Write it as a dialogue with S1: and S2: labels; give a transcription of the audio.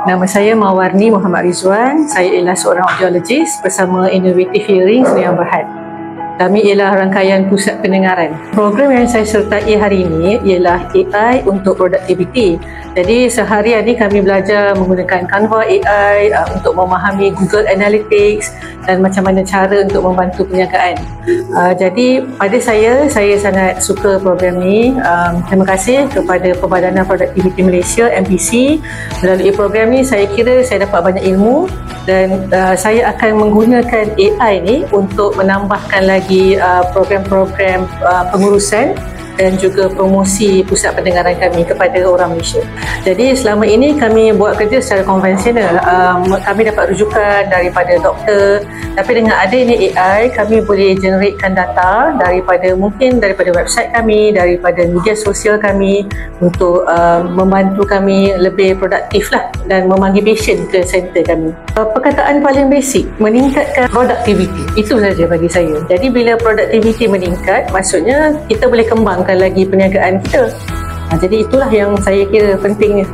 S1: Nama saya Mawarni Muhammad Rizwan. Saya ialah seorang audiologist bersama Innovative Hearing Senayan Berhad. Kami ialah rangkaian pusat pendengaran. Program yang saya sertai hari ini ialah AI untuk productivity. Jadi seharian ni kami belajar menggunakan Canva AI untuk memahami Google Analytics dan macam mana cara untuk membantu perniagaan. Jadi pada saya sangat suka program ni. Terima kasih kepada Perbadanan Produktiviti Malaysia MPC. Melalui program ni saya kira saya dapat banyak ilmu dan saya akan menggunakan AI ni untuk menambahkan lagi program-program pengurusan dan juga promosi pusat pendengaran kami kepada orang Malaysia. Jadi selama ini kami buat kerja secara konvensional. Kami dapat rujukan daripada doktor, tapi dengan adanya AI kami boleh generatekan data daripada website kami, daripada media sosial kami untuk membantu kami lebih produktif lah dan memanggil patient ke center kami. Perkataan paling basic, meningkatkan productivity. Itu saja bagi saya. Jadi bila productivity meningkat, maksudnya kita boleh kembangkan lagi perniagaan kita. Jadi itulah yang saya kira pentingnya.